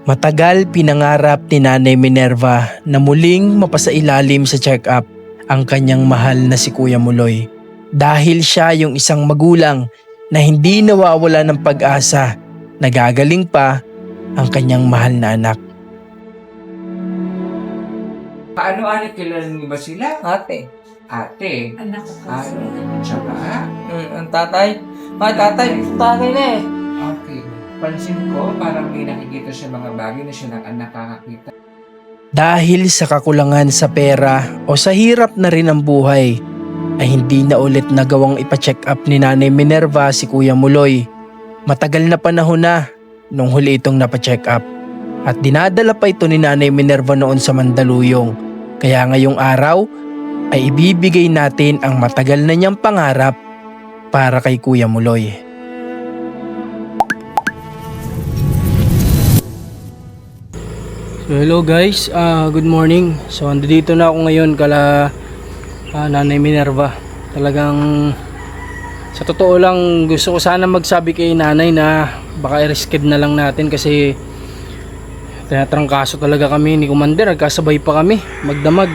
Matagal pinangarap ni Nanay Minerva na muling mapasailalim sa check-up ang kanyang mahal na si Kuya Muloy. Dahil siya yung isang magulang na hindi nawawala ng pag-asa na gagaling pa ang kanyang mahal na anak. Paano anak, kilala niyo ba sila? Ate. Ate. Anak ko. Tsaka? Ang tatay. Tatay na eh. Okay. Pansin ko, parang may nakikita siya mga bagay na siya ang nakakakita. Dahil sa kakulangan sa pera o sa hirap na rin ang buhay, ay hindi na ulit nagawang ipa-check up ni Nanay Minerva si Kuya Muloy. Matagal na panahon na nung huli itong napacheck up. At dinadala pa ito ni Nanay Minerva noon sa Mandaluyong. Kaya ngayong araw ay ibibigay natin ang matagal na niyang pangarap para kay Kuya Muloy. So hello guys, good morning. So andito na ako ngayon kala Nanay Minerva. Talagang sa totoo lang gusto ko sana magsabi kay Nanay na baka i-reschedule na lang natin kasi tinatrangkaso talaga kami ni Commander. Nagkasabay pa kami magdamag.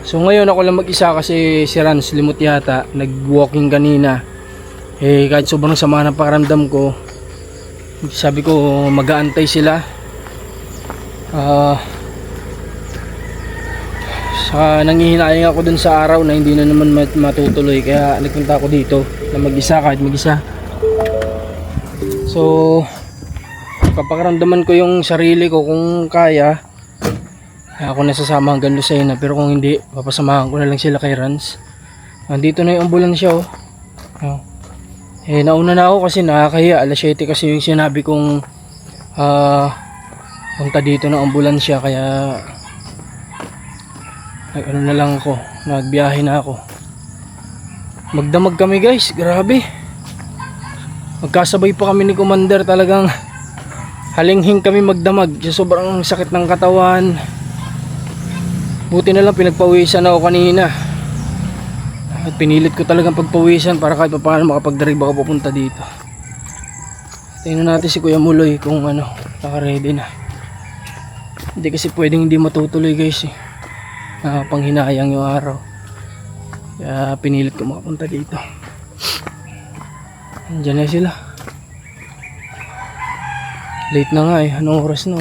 So ngayon ako lang mag-isa kasi si Rans limot yata, nag-walking kanina. Kahit sobrang sama ng pakiramdam ko, sabi ko mag-aantay sila. Nangihinayang ako dun sa araw na hindi na naman matutuloy, kaya nagpunta ako dito na mag-isa kahit mag-isa. So kapakaramdaman ko yung sarili ko, kung kaya ako nasasama hanggang Lucena, pero kung hindi papasamahan ko na lang sila kay Rans. Nandito na yung ambulansya oh. Nauna na ako kasi nakakahiya, alas 7 kasi yung sinabi kong punta dito ng ambulansya, kaya ano na lang ako, nagbiyahe na ako. Magdamag kami guys, grabe. Magkasabay pa kami ni Commander, talagang halinghing kami magdamag sa sobrang sakit ng katawan. Buti na lang pinagpawisan ako kanina. At pinilit ko talagang pagpawisan para kahit paano makapag-drive ako pupunta dito. Tingnan natin si Kuya Muloy kung naka-ready na. Hindi kasi pwedeng hindi matutuloy guys eh. Panghinayang yung araw. Kaya pinilit ko makapunta dito. Andiyan na sila. Late na nga eh. Anong oras na?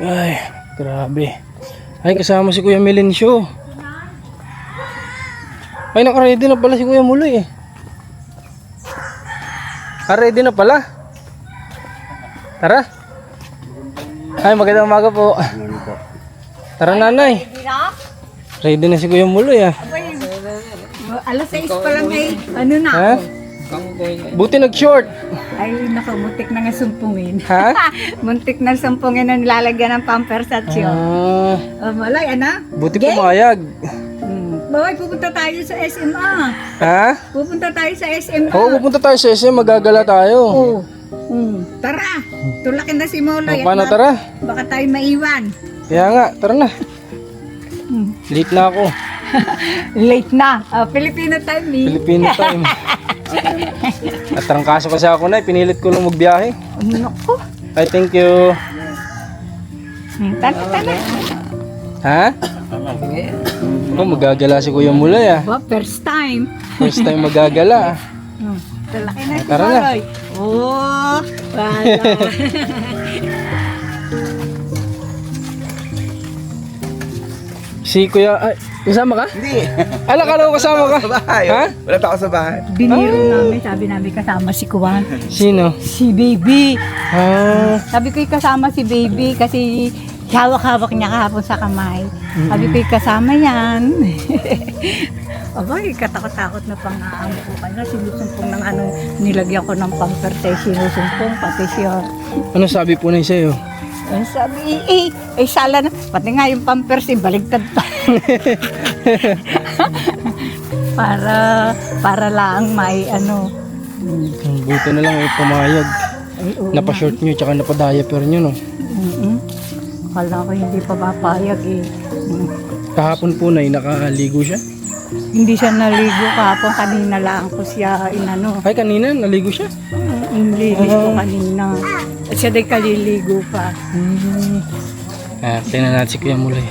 Ay, grabe. Ay, kasama si Kuya Melencio. Ay, naka-ready na pala si Kuya Muloy eh. Ready na pala. Tara. Ay, magandang umaga po. Tara nanay. Ready na si Kuya Muloy ah. Alas 6 pa lang ay ano na. Ha? Buti nag-short. Ay nakamuntik na nga sumpungin. Ha? Muntik na sumpungin na nilalagyan ng pampers at siyo. Malay, ana? Buti pumayag. Baway, pupunta tayo sa SMA. Ha? Pupunta tayo sa SMA. Oo, pupunta tayo sa SM, magagala tayo. Oo. Tara, tulakin na si Moloy. Paano tara? Baka tayo maiwan. Kaya nga, tara na. Late na ako. Late na. Filipino time eh. Filipino time. At trangkaso kasi ako na, pinilit ko lang magbiyahe. Naku. Ay, thank you. Tara. Ha? Oh, magagala si Kuya Muloy ah. First time. First time magagala. Talaki na si Tara na. Moloy. Oh, wala. Si Kuya, ay, kasama ka? Hindi. Alakala ko kasama ka. Sa bahay. Ha? Wala pa ako sa bahay. Biniro namin, sabi namin kasama si Kuwan. Sino? Si Baby. Ah, Sabi ko kasama si Baby kasi hawak-hawak niya kahapon sa kamay. Sabi ko kasama yan. Abay, katakot-takot na pang-aamo ko kaya sinusumpong ng nilagyan ko ng pampers ay sinusumpong pati siya. ano sabi po na sa'yo? Ay, sabi, sala na. Pati nga yung pampers, baligtad pa. para lang may Buti na lang ay pumayag. Ay, oo Napashort nyo tsaka napadiaper nyo no. Kala ko hindi pa papayag eh. Kahapon po na nakaligo siya. Hindi siya naligo kahapon, kanina lang ko siya inano. Ay kanina naligo siya. Yung linis ko kanina. At siya din kaliligo pa. Tingnan natin si Kuya Muloy.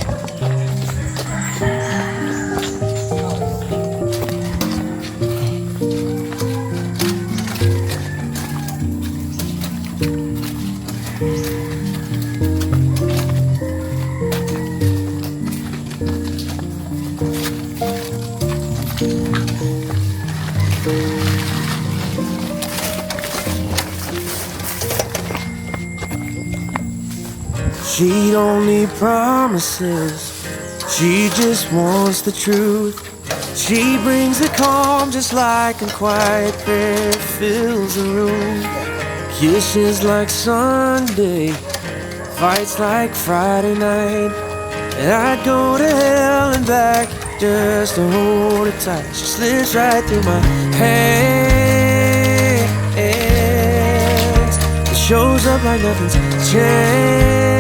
She don't need promises, she just wants the truth. She brings the calm just like a quiet prayer fills the room. Kisses like Sunday, fights like Friday night. And I'd go to hell and back just to hold her tight. She slips right through my hands. It shows up like nothing's changed.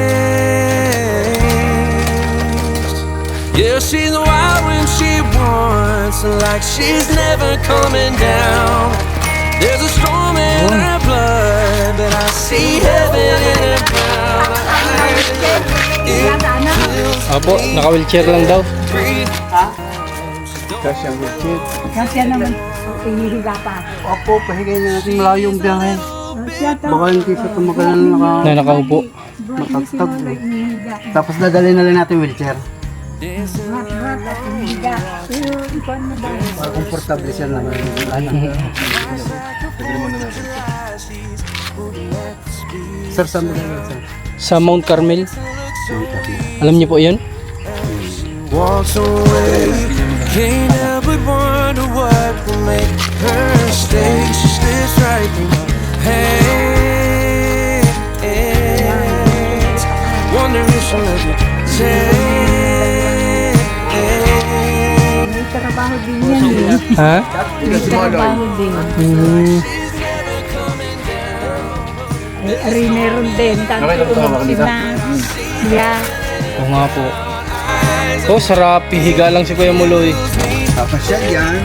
Yeah, she's wild when she wants, like she's never coming down. There's a storm in her blood, but I see heaven in her brown eyes. It feels Apo, naka-wheelchair lang daw. breathe. Kasi naman, pinihiga pa. Opo, pahigay na natin malayo yung biyahe. Siya to. Baka hindi sa tumagalan Na nakaupo. matatag. Pinihiga. Tapos dadalhin na lang natin wheelchair. Mat at pinihiga. Pero ikaw na ba? Para komportable siya naman. Ano? Sir, saan mo na sir? Sa Mount Carmel. Alam niyo po yun? Walks away, can't help but wonder what will make her stay. She slips right through my hands. Wonder if she'll let me take. May trabaho din yan eh. Ha? May trabaho din. Meron din. Tapos na. Yeah. Oo nga po. Oh, sarap. Higa lang si Kuya Muloy. Tapos siya yan.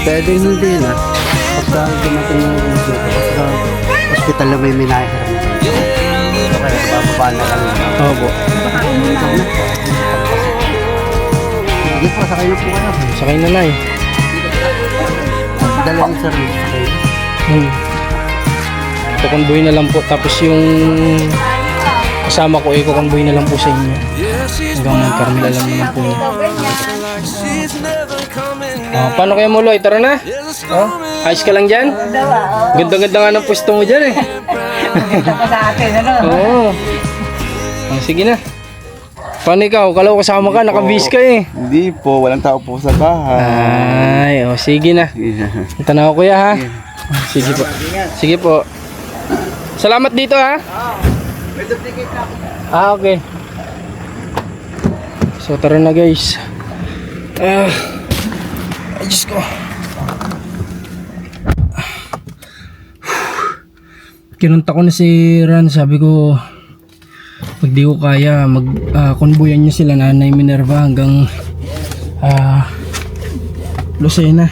Pwede hindi na. Pagka dumating yung hospital na may minahiram. Okay, bababa na lang. Opo. Sige po, sakay na po kayo. Sakay na na eh. Dala yung service, sakay. Kukonvoy na lang po. Tapos yung kasama ko kukonvoy na lang po sa inyo. Hanggang Mount Carmel, alam naman po niya. Paano kaya Muloy? Tara na. Ayos ka lang dyan? Ganda-ganda nga ng pwesto mo dyan eh. Ito pa sa atin, ano? Oo. Sige na. Paano ikaw? Kalaw kasama ka, nakabis ka eh. Hindi po, walang tao po sa bahay. Ay, sige na. Punta na ako kuya ha. Sige po. Sige po. Salamat dito ha. Okay. So tara na guys. Ay, Diyos ko. Kinunta ko na si Ran, sabi ko pag di ko kaya mag-convoyan niya sila Nanay Minerva hanggang Lucena.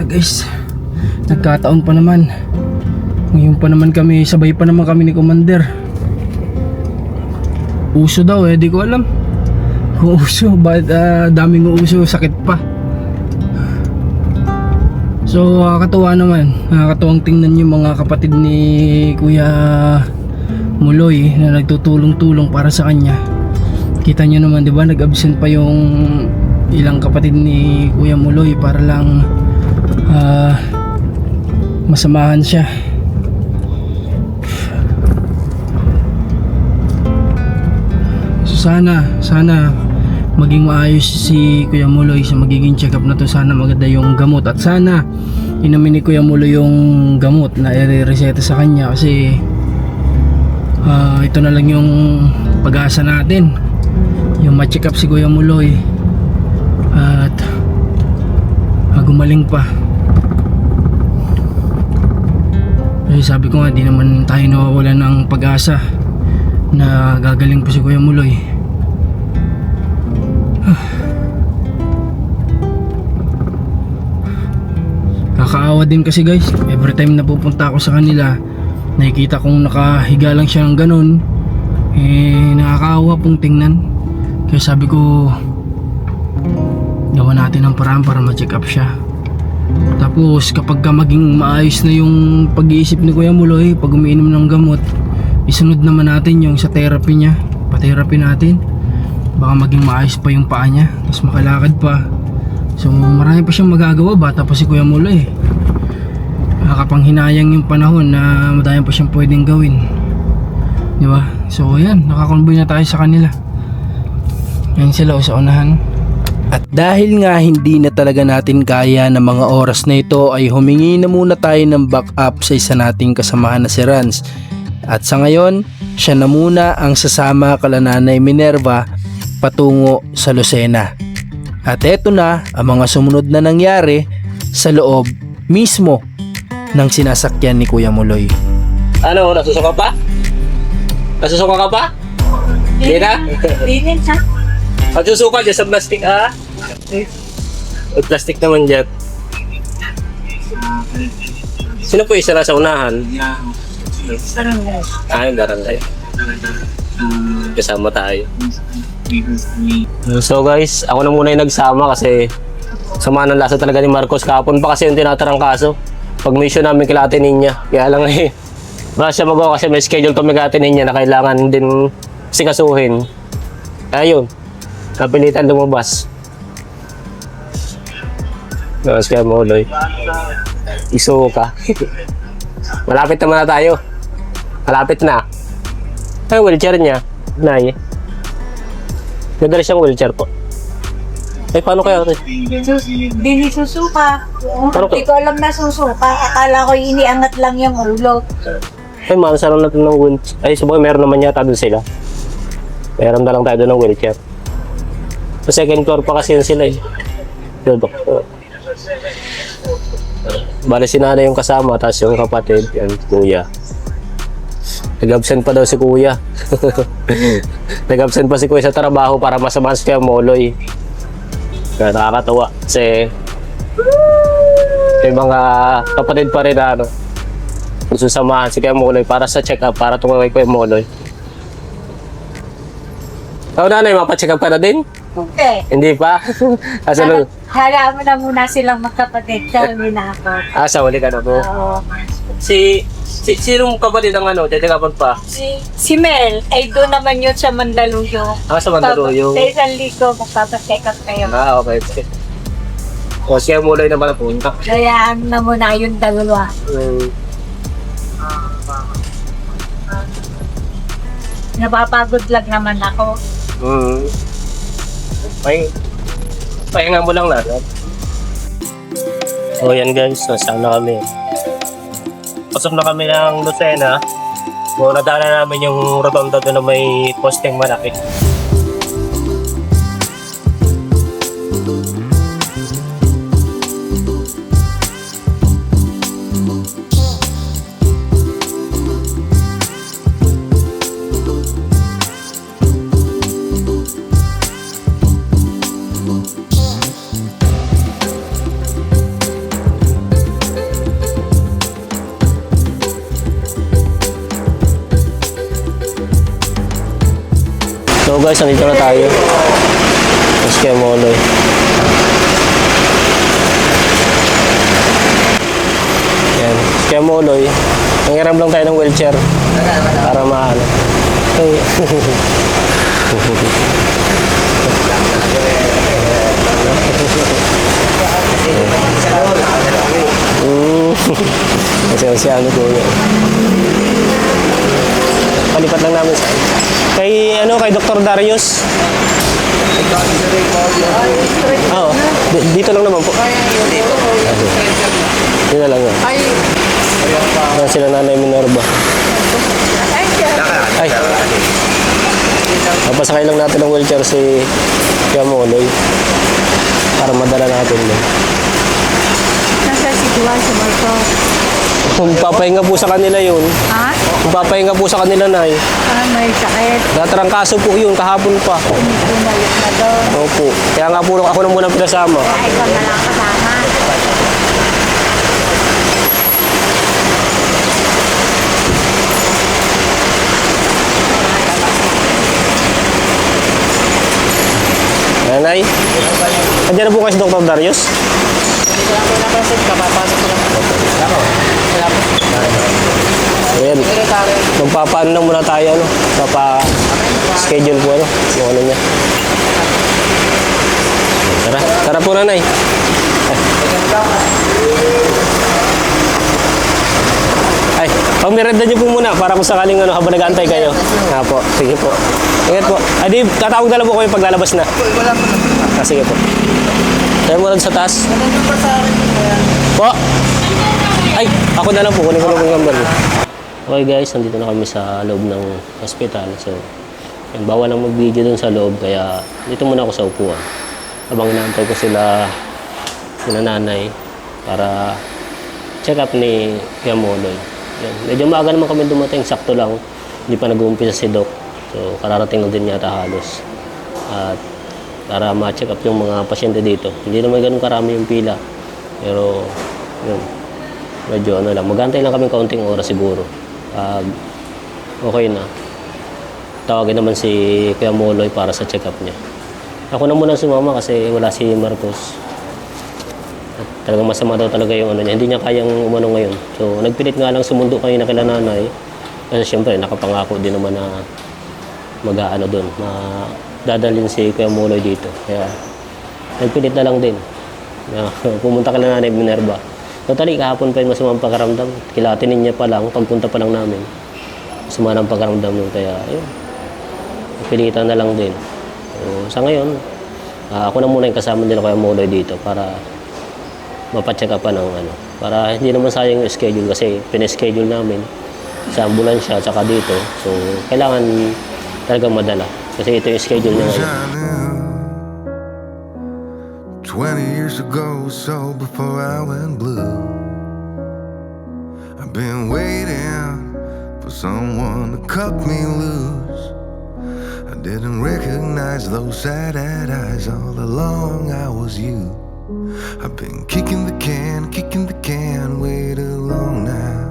Guys, nagkataon pa naman. Ngayon pa naman kami, sabay pa naman kami ni Commander. Uso daw eh, di ko alam kung uso, bakit daming uso, sakit pa. So nakakatuwa naman, nakakatuwang tingnan yung mga kapatid ni Kuya Muloy na nagtutulong-tulong para sa kanya. Kita nyo naman, di ba, nag-absent pa yung ilang kapatid ni Kuya Muloy para lang masamahan siya. So sana maging maayos si Kuya Muloy sa magiging check up na to. Sana maganda yung gamot at sana inumin ni Kuya Muloy yung gamot na i-reseta sa kanya kasi ito na lang yung pag-asa natin, yung ma-check up si Kuya Muloy at gumaling pa. Sabi ko nga, di naman tayo nawawala ng pag-asa na gagaling po si Kuya Muloy. Kakaawa din kasi guys, every time na pupunta ako sa kanila, nakikita kong nakahiga lang siya ng ganun, nakakaawa pong tingnan. Kaya sabi ko, gawa natin ng paraan para ma-check up siya. Tapos kapag ka maging maayos na yung pag-iisip ni Kuya Muloy, pag umiinom ng gamot, isunod naman natin yung sa therapy niya, pa-therapy natin. Baka maging maayos pa yung paa niya, tapos makalakad pa. So marami pa siyang magagawa, bata pa si Kuya Muloy. Nakakapanghinayang yung panahon na madami pa siyang pwedeng gawin, di ba? So ayan, nakakonvoy na tayo sa kanila. Yan sila sa unahan. At dahil nga hindi na talaga natin kaya ng mga oras na ito, ay humingi na muna tayo ng backup sa isa nating kasamahan na si Rans. At sa ngayon, siya na muna ang sasama kala Nanay Minerva patungo sa Lucena. At eto na ang mga sumunod na nangyari sa loob mismo ng sinasakyan ni Kuya Muloy. Ano, nasusuka pa? Nasusuka ka pa? Hindi na? Dinin sa Nasusuka dyan sa plastic, ah? Plastic naman dyan. Sino po isa na sa unahan? Ah, yung barangay. Kasama tayo. So guys, ako na muna yung nagsama kasi sama ng lasa talaga ni Marcos. Kahapon pa kasi yung tinatarang kaso. Pag mission namin kila Ate Ninya. Kaya lang wala siya magawa kasi may schedule kami kila Ate Ninya na kailangan din sikasuhin. Kaya yun, kapilitan lumabas. Tapos kaya Muloy, isuka. Malapit naman na tayo. Malapit na. Ay, wheelchair niya. Nay. Nagdala siyang wheelchair po. Ay, paano kaya ito? Dini susuka. Paano Hindi ko alam na susuka. Akala ko iniangat lang yung ulo. Ay, manasalan natin ng wheelchair. Ay, sabagay, meron naman yata doon sila. Meron na lang tayo doon ng wheelchair. Sa second floor pa kasi yun sila eh. Doon. Bale si nanay yung kasama, tapos yung kapatid, yan, kuya. Nag-absent pa daw si kuya. Nag-absent pa si kuya sa trabaho para masamahan si Kuya Muloy. Kaya nakakatawa kasi may mga kapatid pa rin na susamahan si Kuya Muloy para sa check-up, para tumawag kay Kuya Muloy. Ikaw nanay, mapacheck up ka na din? Okay. Hindi pa? Asa nung... Hala mo na muna silang magkapatid. Sabi na ako. Sa uli ka na po. Oo. Sinong kapatid ang titikapan pa? Si Mel, ay doon naman yun sa Mandaluyong. Sa Mandaluyong. Sa isang ligo, magpapacheck up kayo. Okay. O siya Muloy naman na punta. Kaya na muna yung dalawa. Napapagod lang naman ako. Pahinga mo lang natin. O yan guys, nasaan na kami. Pasok na kami ng Lucena. Nadaanan namin yung rotonda doon na may posting malaki. So guys, nandito na tayo. Tapos kaya Muloy. Yan. Kaya Muloy. Nangiram lang tayo ng wheelchair. Para maano. Hey. Kasi ano ko yun. Palipat lang namin sa kay Dr. Darius. Oo. Dito lang naman po. Dito lang yun. Ayan sila Nanay Minerva. Ay. Papasakay lang natin ng wheelchair si Kuya Muloy para madala natin. Nasa si Juan sa Marcos. Magpapahinga po sa kanila yun. Ha? Magpapahinga po sa kanila, Nay. May sakit. Natarangkaso po yun, kahapon pa. Bumalik na doon. Opo. Kaya nga po ako na muna pinasama. Ay, ikaw na lang kasama. Nanay. Andiyan na po kayo si Dr. Darius? Ayan. Magpapaano na muna tayo, ano? Papa-schedule po, ano? Yung ano niya. Tara. Tara po, Nanay. Ay, pagmirenda niyo po muna para kung sakaling ano, habang nag-aantay kayo. Nga po. Sige po. Ingat po. Ay, di, tatawag na lang po kayo pag lalabas na. Wala po na. Sige po. Tayo mo lang sa taas. Po. Ay, ako na lang po. Kunin ko lang yung number. Okay guys, nandito na kami sa loob ng hospital. So, yun, bawal lang mag-video dun sa loob. Kaya dito muna ako sa upuan. Habang inaantay ko sila nanay para check up ni Kuya Moloy. Yan. Medyo maaga naman kami dumating. Sakto lang. Hindi pa nag-uumpisa si Doc. So, kararating lang din yata halos. At para ma-check up yung mga pasyente dito. Hindi naman ganun karami yung pila. Pero, yun. Medyo ano lang. Magantay lang kami kaunting oras siguro. Pag okay na, tawagin naman si Kuya Moloy para sa check up niya. Ako na muna sumama kasi wala si Marcos. At talagang masama daw talaga yung ano niya. Hindi niya kayang umano ngayon. So, nagpilit nga lang sumundo kayo na kila nanay. Kasi syempre, nakapangako din naman na mag-aano doon. Dadalhin si Kuya Moloy dito. Kaya, nagpilit na lang din. Pumunta ka na nanay Minerva. Totally, kahapon pa yung masamang pagkaramdam. Kilatinin niya pa lang, pagpunta pa lang namin. Masama ng pagkaramdam nun. Kaya, ayun. Pilitan na lang din. So, sa ngayon, ako na muna yung kasama nila Kuya Moloy dito para mapacheck up pa ng ano. Para hindi naman sayang yung schedule kasi pinaschedule namin sa ambulansya at saka dito. So, kailangan talagang madala. Kasi ito yung schedule niya ngayon. 20 years ago, so before I went blue, I've been waiting for someone to cut me loose. I didn't recognize those sad-eyed eyes. All along I was you. I've been kicking the can way too long now.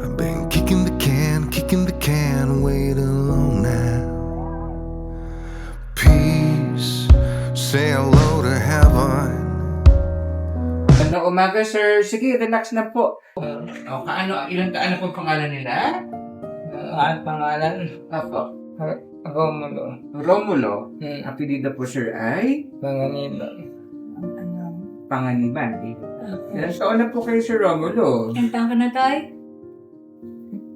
I've been kicking the can way too long now. Peace, say hello to heaven. Magandang umaga, sir. Sige, relax na po. Ano pong pangalan nila? Pangalan? Apo. Romulo. Romulo. Apelyido po, sir, ay? Panganilo. Panganiban. Ilan taon na po kayo, Sir Romulo? Ilang taon ka na, Tay?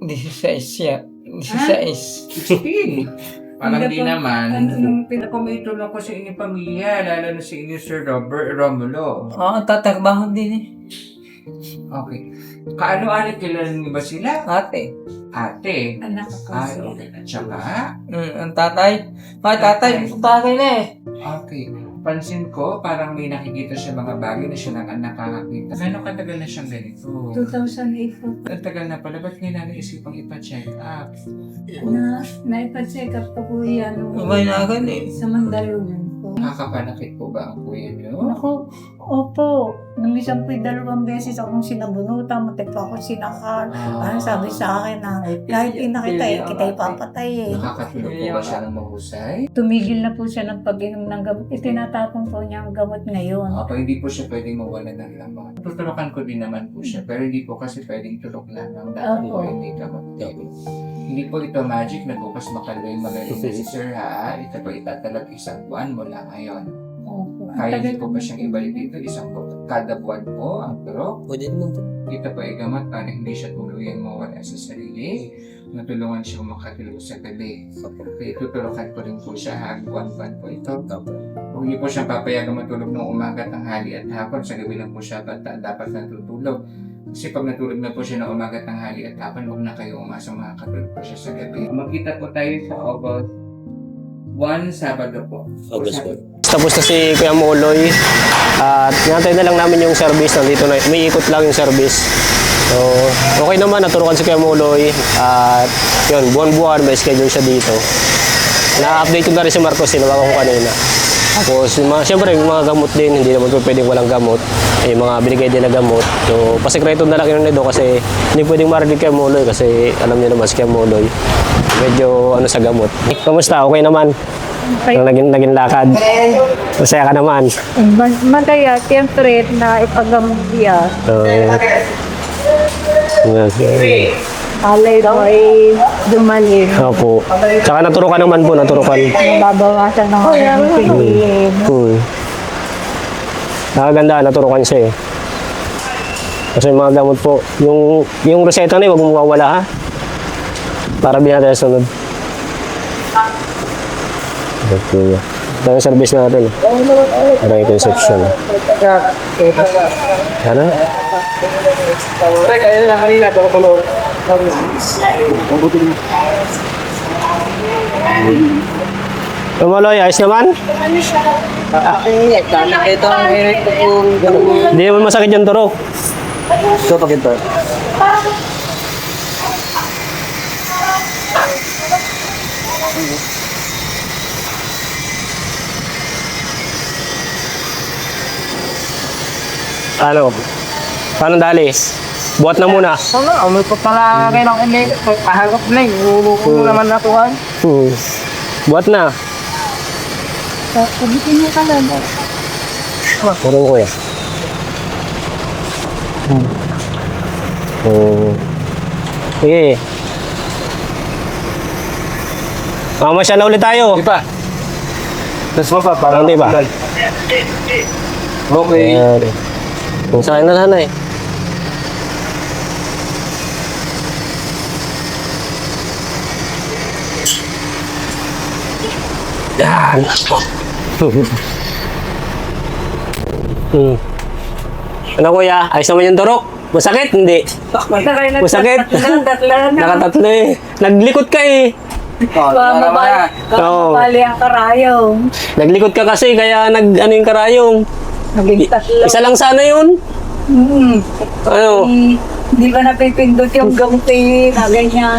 16 siya. 16. Parang di naman. Pinakumitulong ko sa inyong pamilya, lalo na sa inyo, Sir Romulo. Oo, tatrabaho din eh. Okay. Kaano-ano kilala niyo ba sila? Ate. Ate. Anak ko Ay, siya. okay. At saka? Ang tatay. Tatay na eh. Okay. Pansin ko, parang may nakikita siya mga bagay na siya lang ang nakakakita. Gano'ng katagal na siyang ganito? 2008 po. Ang tagal na pala, ba't ngayon naisipang ipa-check up? Naipa-check up ko po yan. May nagan eh. Sa Mandaluyong po. Nakakapanakit po ba ang kuya niyo? Ako, opo. Nung isang po 2 beses akong sinabunutan, matik pa ako sinakal. Sabi sa akin na kahit inakita kita ipapatay eh. Nakakatulog po ba siya ng mahusay? Tumigil na po siya ng pag-inom ng gamot. Itinatapon po niya ang gamot ngayon. Ako, hindi po siya pwedeng mawala ng laman. Tutulokan ko din naman po siya, pero hindi po kasi pwedeng tulog lamang dahil po Opo. hindi gamot. Hindi po ito magic na bukas makaloy magaling na si Sir ha. Ito po itatalag 1 buwan mula ngayon. Opo. Kaya hindi po ba siyang ibalik dito 1 buwan? Kada buwan po ang turok. Pwede naman po. Ito po ay gamot para hindi siya tuluyang mawala sa sarili. Natulungan siya makatulog sa gabi. Kaya tutulokan ko rin po siya ha. Buwan-buwan po ito. Kung hindi po siya papayagang matulog ng umaga, tanghali at hapon, sa gabi lang po siya dapat natutulog. Kasi pag natulog na po siya ng umaga, tanghali at hapon, huwag na kayo umasa makakatulog po siya sa gabi. Magkita po tayo sa August 1, Sabado po. August 1. Tapos na si Kuya Moloy at nantay na lang namin yung service. Nandito na, may ikot lang yung service. So, okay naman, naturukan si Kuya Muloy. At yun, buwan-buwan may schedule siya dito. Na-update ko na rin si Marcos, sinawa ko kanina. Tapos, siyempre, yung mga gamot din, hindi naman po pwedeng walang gamot. Yung mga binigay din na gamot. So, pasikreto na lang yun nito kasi hindi pwedeng marinig kay Muloy kasi alam niyo naman si Kuya Muloy. Medyo sa gamot. Kamusta? Okay naman? Naging lakad. Masaya ka naman. Magaya, siyempre, na ipagamot siya. Alay daw ay dumalim. Opo. Tsaka naturukan naman po, naturukan. Babawasan ng pagkain. Nakaganda, naturukan siya eh. Kasi yung mga gamot po, yung reseta na yun, huwag mong mawawala ha. Para bin natin sunod. Okay. Ito yung service natin. Aray conception. Ano? Tumaloy, ayos naman? Ito ang hirit ko kung Hindi naman masakit yung turok. ito pakita. Ano? Paano dali? Buhat na muna. Amoy ko pala kayo ng hindi. Pahagap na eh. Ulo naman natuhan. Buhat na. Sabihin niyo ka lang. Puro ko eh. Sige. Mamasya na ulit tayo. Di ba? Tapos mo pa, Parang di ba? Okay. Ayan. Kung saan na nanay. Yan. Ano kuya? Ayos naman yung turok? Masakit? Hindi. Masakit? Nakatatlo eh. Naglikot ka eh. Mabali ang karayong. Naglikot ka kasi kaya ano yung karayong. Naging tatlo. Isa lang sana yun. Ano? Hindi ba napipindot yung gamti na ganyan?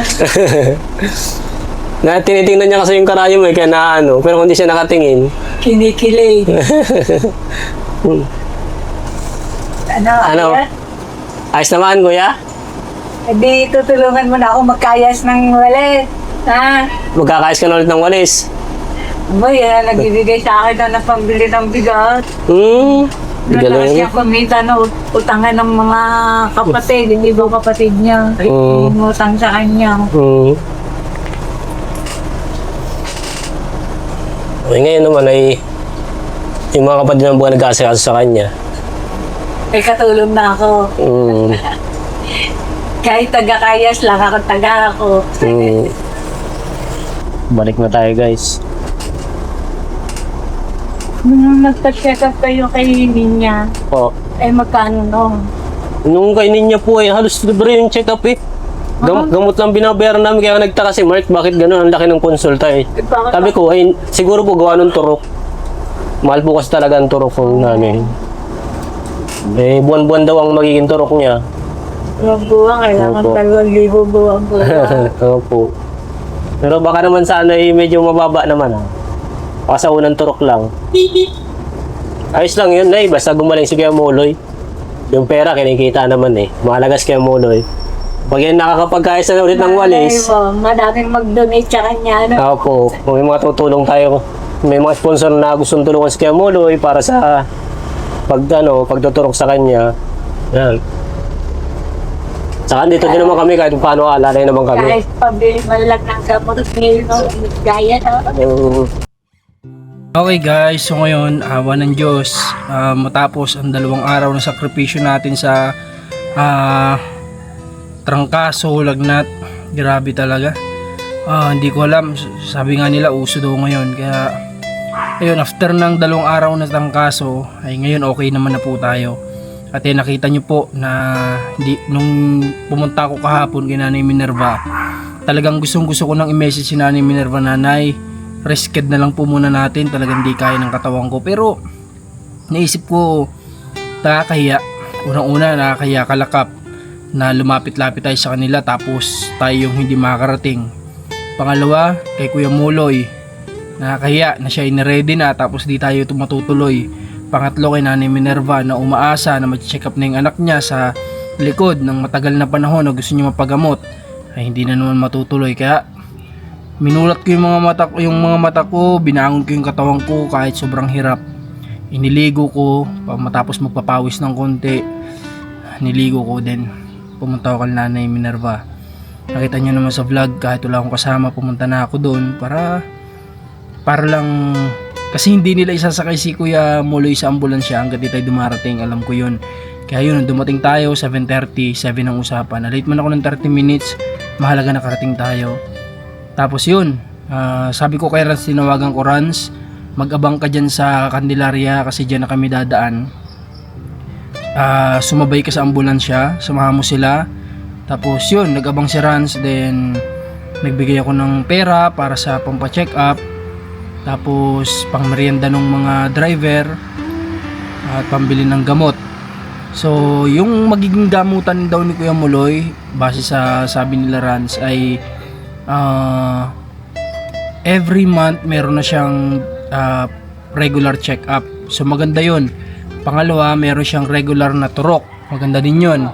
Na tinitingnan niya kasi yung karayom eh, kaya na ano. Pero kung hindi siya nakatingin. Kinikilig. Ano? Ano? Ayos naman kuya? Hindi, tutulungan mo na ako magkayas ng walis. Ha? Magkakayos ka na ulit ng walis. Boy, nagbibigay sa akin na pambili ng bigat. Bigyan Doon na na siya yun. kumita no, utangan ng mga kapatid, hindi ba kapatid niya? Umutang sa kanya. Okay, ngayon naman ay yung mga kapatid ng buwan nag-aasikaso sa kanya. May katulong na ako. Kahit taga-kayas lang ako, taga ako. Balik na tayo guys. Nung nagpa-check up kayo kay Ninya, Oh. magkano no? Nung kainin niya po ay halos libre yung check-up eh. Gamot lang binabayaran namin kaya nagtaka si Mark bakit gano'n ang laki ng konsulta eh. Sabi ko ay siguro po gawa ng turok. Mahal po kasi talaga ang turok ng namin. Eh buwan-buwan daw ang magiging turok niya. Buwan, kailangan Opo. 2,000 buwan. Opo. Pero baka naman sana ay medyo mababa naman ha. Baka sa unang turok lang. Ayos lang yun, Nay. Basta gumaling si Kuya Muloy. Yung pera, kinikita naman eh. Mahalaga si Kuya Muloy. Pag yan nakakapagkayos na ulit ng walis. Madaming mag-donate sa kanya. No? Opo. Kung may mga tutulong tayo. May mga sponsor na gustong tulungan si Kuya Muloy para sa pagtuturok sa kanya. Yan. Saka dito din naman kami kahit paano alalay naman kami. Kahit pabili malag ng gamot, gaya no? Okay guys, so ngayon awa ng Diyos, matapos ang 2 araw na sakripisyo natin sa trangkaso, lagnat, grabe talaga. Hindi ko alam, sabi nga nila uso daw ngayon, kaya ayun, after ng 2 araw na trangkaso ay ngayon okay naman na po tayo. At nakita nyo po na nung pumunta ako kahapon kay Nanay Minerva, talagang gustong gusto ko nang i-message si Nanay Minerva, Nanay, risked na lang po muna natin, talagang di kaya ng katawan ko. Pero naisip ko, nakakahiya, unang-una nakakahiya kalakap na lumapit-lapit tayo sa kanila tapos tayo yung hindi makakarating. Pangalawa, kay Kuya Muloy, nakakahiya na siya ina-ready na tapos di tayo matutuloy. Pangatlo, kay Nanay Minerva na umaasa na mag-check up na yung anak niya sa likod ng matagal na panahon na gusto niya mapagamot, ay hindi na naman matutuloy. Kaya minulat ko yung mga mata ko, binangon ko yung katawan ko kahit sobrang hirap. Iniligo ko matapos magpapawis ng konti. Niligo ko din. Pumunta ako kay Nanay Minerva. Nakita niyo naman sa vlog, kahit wala akong kasama, pumunta na ako doon para lang, kasi hindi nila isasakay si Kuya Muloy sa ambulansya hanggang di tayo dumarating, alam ko yun. Kaya yun, dumating tayo, 7:30, 7 ang usapan. Na-late man ako ng 30 minutes, mahalaga nakarating tayo. Tapos yun, sabi ko kay Rans, tinawagan ko, Rans, mag-abang ka dyan sa Candelaria kasi dyan na kami dadaan. Sumabay ka sa ambulansya, samahan mo sila. Tapos yun, nag-abang si Rans, then nagbigay ako ng pera para sa pampa-check up. Tapos pang merienda ng mga driver at pambili ng gamot. So yung magiging gamutan daw ni Kuya Muloy, base sa sabi nila Rans, ay every month meron na siyang regular check up. So maganda yun. Pangalawa, meron siyang regular na turok. Maganda din yun.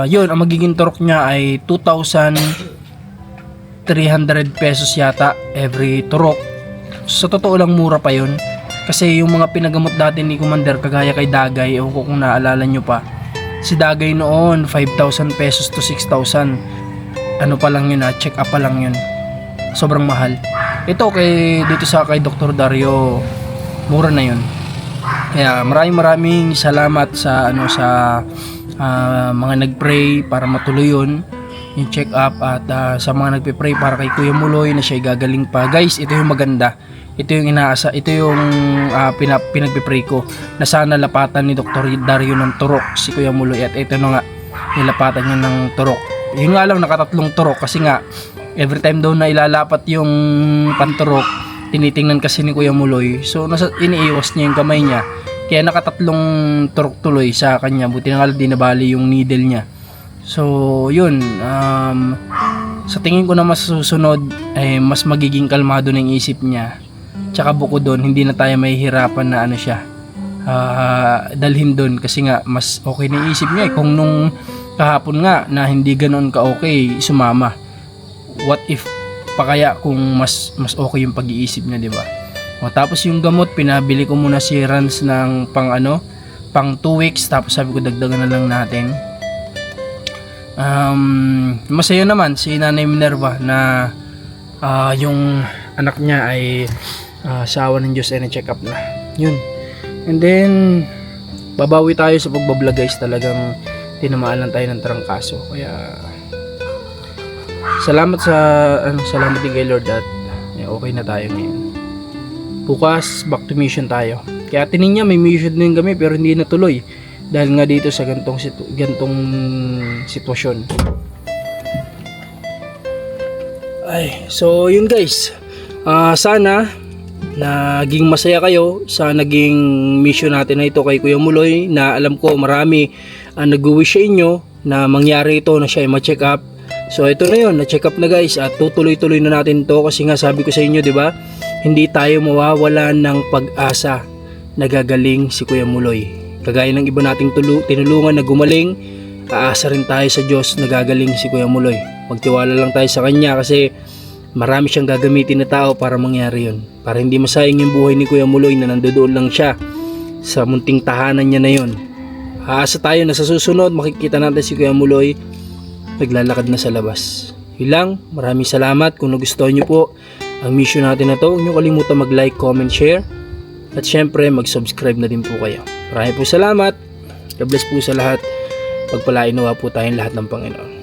Yun, ang magiging turok niya ay 2,300 pesos yata every turok. Sa totoo lang, mura pa yun. Kasi yung mga pinagamot dati ni Commander, kagaya kay Dagay, ewan ko kung naalala nyo pa, si Dagay noon 5,000 pesos to 6,000. Ano pa lang yun, check up pa lang yun. Sobrang mahal. Ito dito kay Dr. Dario, mura na yun. Kaya maraming salamat sa mga nagpray para matuloy yun yung check up, at sa mga nagpe-pray para kay Kuya Muloy na siya gagaling pa. Guys, ito yung maganda. Ito yung ito yung pinagpe-pray ko na sana lapatan ni Dr. Dario ng turok si Kuya Muloy, at ito na nga, nilapatan niya ng turok. Yun nga lang, nakatatlong turok kasi nga every time daw na ilalapat yung panturok, tinitingnan kasi ni Kuya Muloy, so iniiwas niya yung kamay niya, kaya nakatatlong turok tuloy sa kanya. Buti na nga di nabali yung needle niya. So yun, sa tingin ko na mas susunod ay mas magiging kalmado ng isip niya. Tsaka bukod doon, hindi na tayo mahihirapan na dalhin doon, kasi nga mas okay na isip niya. Kung nung kahapon nga na hindi ganoon ka okay sumama, what if pa kaya kung mas okay yung pag-iisip niya, di ba? O, tapos yung gamot, pinabili ko muna si Rans ng pang 2 weeks, tapos sabi ko dagdagan na lang natin. Masaya naman si Nanay Minerva na yung anak niya ay sa awa ng Diyos ay na-check up na. Yun. And then babawi tayo sa pagbablog, guys. Talagang tinamaan lang tayo ng trangkaso. Kaya salamat din kay Lord at okay na tayo ngayon. Bukas back to mission tayo. Kaya tinin niya may mission din kami pero hindi natuloy dahil nga dito sa gantong sitwasyon. So yun, guys. Sana naging masaya kayo sa naging mission natin na ito kay Kuya Muloy, na alam ko marami ang nag-wish sa inyo na mangyari ito, na siya ay ma-check up. So ito na yun, na-check up na, guys, at tutuloy-tuloy na natin to kasi nga sabi ko sa inyo, di ba? Hindi tayo mawawala ng pag-asa na gagaling si Kuya Muloy. Kagaya ng iba nating tinulungan na gumaling, aasa rin tayo sa Diyos na gagaling si Kuya Muloy. Magtiwala lang tayo sa Kanya kasi marami siyang gagamitin na tao para mangyari yun. Para hindi masayang yung buhay ni Kuya Muloy na nandoon lang siya sa munting tahanan niya na yun. Aasa tayo na sa susunod makikita natin si Kuya Muloy naglalakad na sa labas. Yun lang, maraming salamat. Kung nagustuhan nyo po ang mission natin na to, huwag nyo kalimutan mag-like, comment, share, at syempre mag-subscribe na din po kayo. Maraming po salamat. God bless po sa lahat. Pagpalain nawa po tayong lahat ng Panginoon.